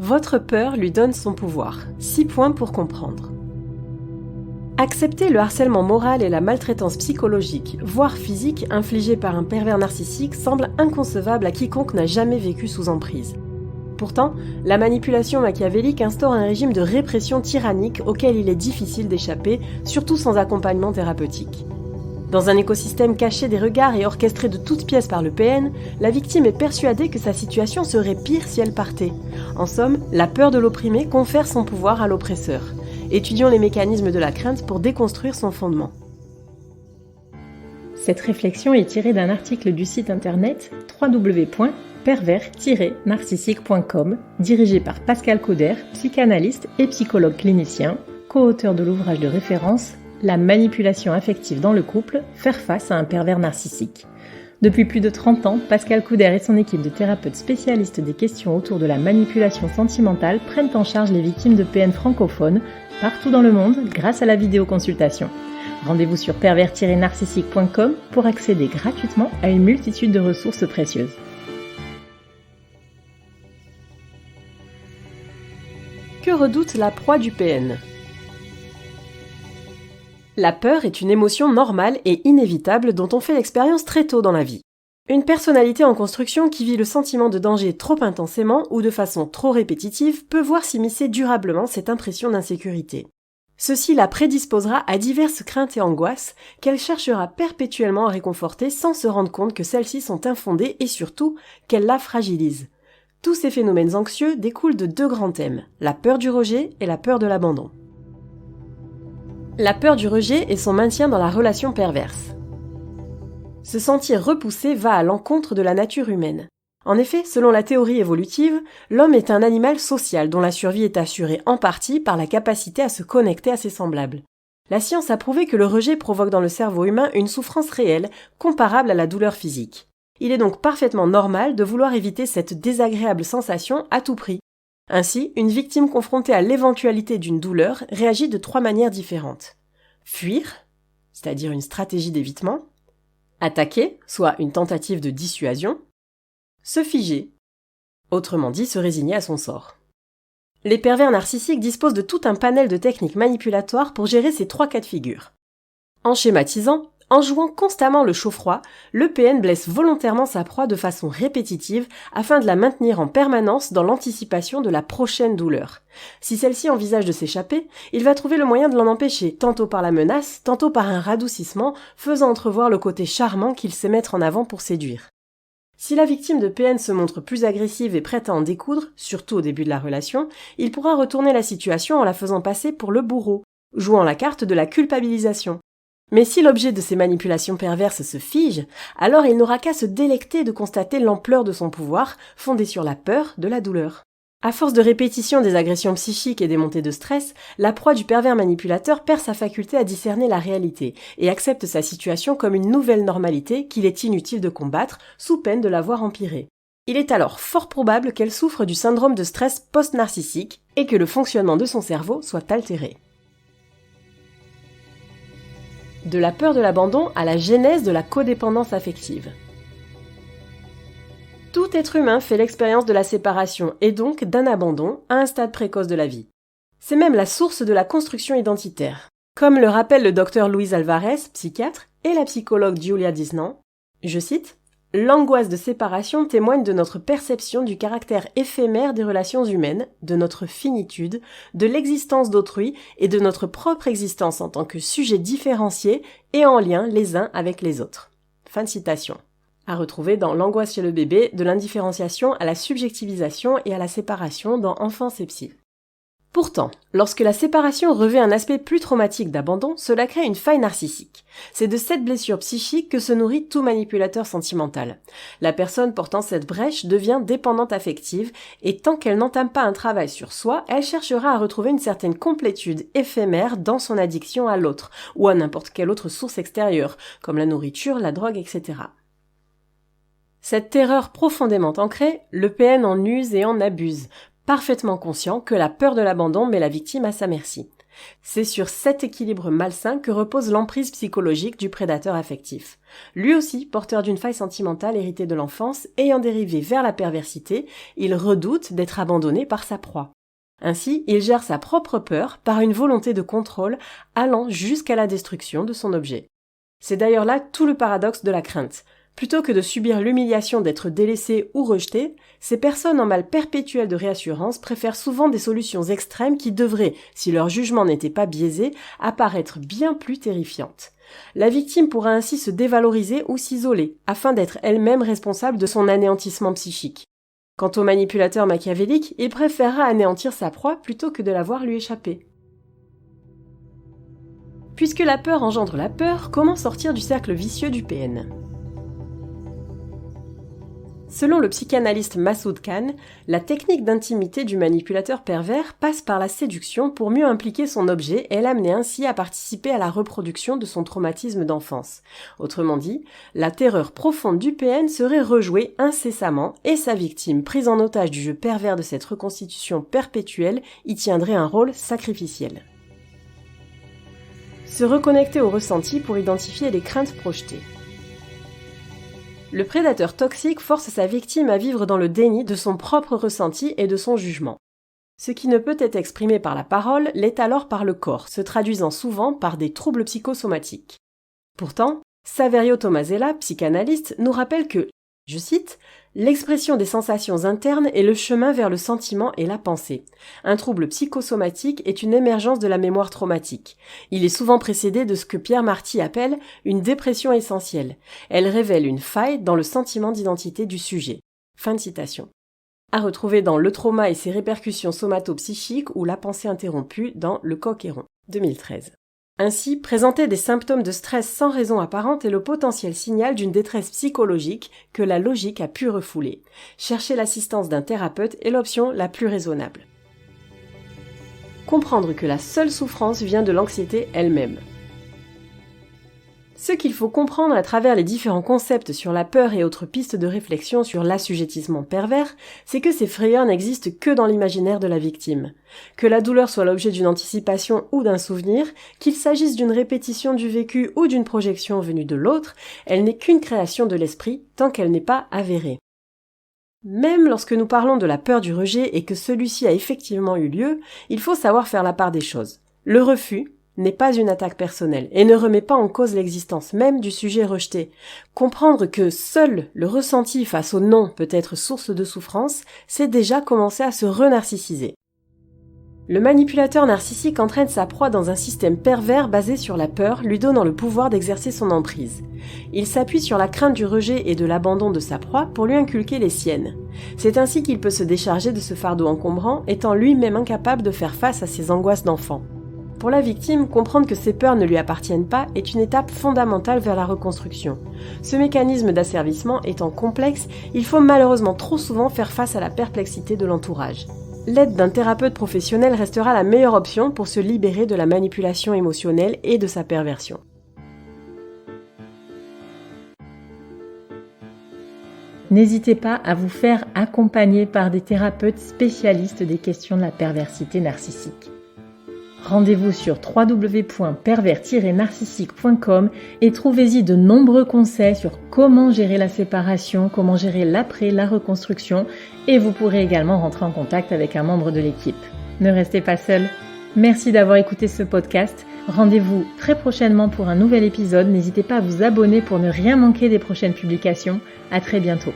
Votre peur lui donne son pouvoir. 6 points pour comprendre. Accepter le harcèlement moral et la maltraitance psychologique, voire physique, infligée par un pervers narcissique semble inconcevable à quiconque n'a jamais vécu sous emprise. Pourtant, la manipulation machiavélique instaure un régime de répression tyrannique auquel il est difficile d'échapper, surtout sans accompagnement thérapeutique. Dans un écosystème caché des regards et orchestré de toutes pièces par le PN, la victime est persuadée que sa situation serait pire si elle partait. En somme, la peur de l'opprimé confère son pouvoir à l'oppresseur. Étudions les mécanismes de la crainte pour déconstruire son fondement. Cette réflexion est tirée d'un article du site internet www.pervers-narcissique.com, dirigé par Pascal Couder, psychanalyste et psychologue clinicien, co-auteur de l'ouvrage de référence La manipulation affective dans le couple, faire face à un pervers narcissique. Depuis plus de 30 ans, Pascal Couder et son équipe de thérapeutes spécialistes des questions autour de la manipulation sentimentale prennent en charge les victimes de PN francophones partout dans le monde grâce à la vidéoconsultation. Rendez-vous sur pervers-narcissique.com pour accéder gratuitement à une multitude de ressources précieuses. Que redoute la proie du PN ? La peur est une émotion normale et inévitable dont on fait l'expérience très tôt dans la vie. Une personnalité en construction qui vit le sentiment de danger trop intensément ou de façon trop répétitive peut voir s'immiscer durablement cette impression d'insécurité. Ceci la prédisposera à diverses craintes et angoisses qu'elle cherchera perpétuellement à réconforter sans se rendre compte que celles-ci sont infondées et surtout qu'elles la fragilisent. Tous ces phénomènes anxieux découlent de 2 grands thèmes, la peur du rejet et la peur de l'abandon. La peur du rejet est son maintien dans la relation perverse. Se sentir repoussé va à l'encontre de la nature humaine. En effet, selon la théorie évolutive, l'homme est un animal social dont la survie est assurée en partie par la capacité à se connecter à ses semblables. La science a prouvé que le rejet provoque dans le cerveau humain une souffrance réelle, comparable à la douleur physique. Il est donc parfaitement normal de vouloir éviter cette désagréable sensation à tout prix. Ainsi, une victime confrontée à l'éventualité d'une douleur réagit de 3 manières différentes. Fuir, c'est-à-dire une stratégie d'évitement. Attaquer, soit une tentative de dissuasion. Se figer, autrement dit se résigner à son sort. Les pervers narcissiques disposent de tout un panel de techniques manipulatoires pour gérer ces 3 cas de figure. En schématisant, en jouant constamment le chaud-froid, le PN blesse volontairement sa proie de façon répétitive afin de la maintenir en permanence dans l'anticipation de la prochaine douleur. Si celle-ci envisage de s'échapper, il va trouver le moyen de l'en empêcher, tantôt par la menace, tantôt par un radoucissement, faisant entrevoir le côté charmant qu'il sait mettre en avant pour séduire. Si la victime de PN se montre plus agressive et prête à en découdre, surtout au début de la relation, il pourra retourner la situation en la faisant passer pour le bourreau, jouant la carte de la culpabilisation. Mais si l'objet de ces manipulations perverses se fige, alors il n'aura qu'à se délecter de constater l'ampleur de son pouvoir, fondé sur la peur de la douleur. À force de répétition des agressions psychiques et des montées de stress, la proie du pervers manipulateur perd sa faculté à discerner la réalité et accepte sa situation comme une nouvelle normalité qu'il est inutile de combattre, sous peine de la voir empirer. Il est alors fort probable qu'elle souffre du syndrome de stress post-narcissique et que le fonctionnement de son cerveau soit altéré. De la peur de l'abandon à la genèse de la codépendance affective. Tout être humain fait l'expérience de la séparation et donc d'un abandon à un stade précoce de la vie. C'est même la source de la construction identitaire. Comme le rappelle le docteur Luis Alvarez, psychiatre, et la psychologue Julia Disnan, je cite, « L'angoisse de séparation témoigne de notre perception du caractère éphémère des relations humaines, de notre finitude, de l'existence d'autrui et de notre propre existence en tant que sujets différenciés et en lien les uns avec les autres. » Fin de citation. À retrouver dans L'angoisse chez le bébé, de l'indifférenciation à la subjectivisation et à la séparation dans Enfance et psy. Pourtant, lorsque la séparation revêt un aspect plus traumatique d'abandon, cela crée une faille narcissique. C'est de cette blessure psychique que se nourrit tout manipulateur sentimental. La personne portant cette brèche devient dépendante affective et tant qu'elle n'entame pas un travail sur soi, elle cherchera à retrouver une certaine complétude éphémère dans son addiction à l'autre ou à n'importe quelle autre source extérieure, comme la nourriture, la drogue, etc. Cette terreur profondément ancrée, le PN en use et en abuse, parfaitement conscient que la peur de l'abandon met la victime à sa merci. C'est sur cet équilibre malsain que repose l'emprise psychologique du prédateur affectif. Lui aussi, porteur d'une faille sentimentale héritée de l'enfance, ayant dérivé vers la perversité, il redoute d'être abandonné par sa proie. Ainsi, il gère sa propre peur par une volonté de contrôle allant jusqu'à la destruction de son objet. C'est d'ailleurs là tout le paradoxe de la crainte. Plutôt que de subir l'humiliation d'être délaissé ou rejeté, ces personnes en mal perpétuel de réassurance préfèrent souvent des solutions extrêmes qui devraient, si leur jugement n'était pas biaisé, apparaître bien plus terrifiantes. La victime pourra ainsi se dévaloriser ou s'isoler, afin d'être elle-même responsable de son anéantissement psychique. Quant au manipulateur machiavélique, il préférera anéantir sa proie plutôt que de la voir lui échapper. Puisque la peur engendre la peur, comment sortir du cercle vicieux du PN ? Selon le psychanalyste Massoud Khan, la technique d'intimité du manipulateur pervers passe par la séduction pour mieux impliquer son objet et l'amener ainsi à participer à la reproduction de son traumatisme d'enfance. Autrement dit, la terreur profonde du PN serait rejouée incessamment et sa victime, prise en otage du jeu pervers de cette reconstitution perpétuelle, y tiendrait un rôle sacrificiel. Se reconnecter au ressenti pour identifier les craintes projetées. Le prédateur toxique force sa victime à vivre dans le déni de son propre ressenti et de son jugement. Ce qui ne peut être exprimé par la parole l'est alors par le corps, se traduisant souvent par des troubles psychosomatiques. Pourtant, Saverio Tomasella, psychanalyste, nous rappelle que, je cite, « l'expression des sensations internes est le chemin vers le sentiment et la pensée. Un trouble psychosomatique est une émergence de la mémoire traumatique. Il est souvent précédé de ce que Pierre Marty appelle une dépression essentielle. Elle révèle une faille dans le sentiment d'identité du sujet. » Fin de citation. À retrouver dans Le trauma et ses répercussions somato-psychiques ou La pensée interrompue dans Le Coq-Héron, 2013. Ainsi, présenter des symptômes de stress sans raison apparente est le potentiel signal d'une détresse psychologique que la logique a pu refouler. Chercher l'assistance d'un thérapeute est l'option la plus raisonnable. Comprendre que la seule souffrance vient de l'anxiété elle-même. Ce qu'il faut comprendre à travers les différents concepts sur la peur et autres pistes de réflexion sur l'assujettissement pervers, c'est que ces frayeurs n'existent que dans l'imaginaire de la victime. Que la douleur soit l'objet d'une anticipation ou d'un souvenir, qu'il s'agisse d'une répétition du vécu ou d'une projection venue de l'autre, elle n'est qu'une création de l'esprit tant qu'elle n'est pas avérée. Même lorsque nous parlons de la peur du rejet et que celui-ci a effectivement eu lieu, il faut savoir faire la part des choses. Le refus n'est pas une attaque personnelle et ne remet pas en cause l'existence même du sujet rejeté. Comprendre que seul le ressenti face au non peut être source de souffrance, c'est déjà commencer à se renarcissiser. Le manipulateur narcissique entraîne sa proie dans un système pervers basé sur la peur, lui donnant le pouvoir d'exercer son emprise. Il s'appuie sur la crainte du rejet et de l'abandon de sa proie pour lui inculquer les siennes. C'est ainsi qu'il peut se décharger de ce fardeau encombrant, étant lui-même incapable de faire face à ses angoisses d'enfant. Pour la victime, comprendre que ses peurs ne lui appartiennent pas est une étape fondamentale vers la reconstruction. Ce mécanisme d'asservissement étant complexe, il faut malheureusement trop souvent faire face à la perplexité de l'entourage. L'aide d'un thérapeute professionnel restera la meilleure option pour se libérer de la manipulation émotionnelle et de sa perversion. N'hésitez pas à vous faire accompagner par des thérapeutes spécialistes des questions de la perversité narcissique. Rendez-vous sur www.pervers-narcissique.com et trouvez-y de nombreux conseils sur comment gérer la séparation, comment gérer l'après, la reconstruction, et vous pourrez également rentrer en contact avec un membre de l'équipe. Ne restez pas seul. Merci d'avoir écouté ce podcast. Rendez-vous très prochainement pour un nouvel épisode. N'hésitez pas à vous abonner pour ne rien manquer des prochaines publications. À très bientôt.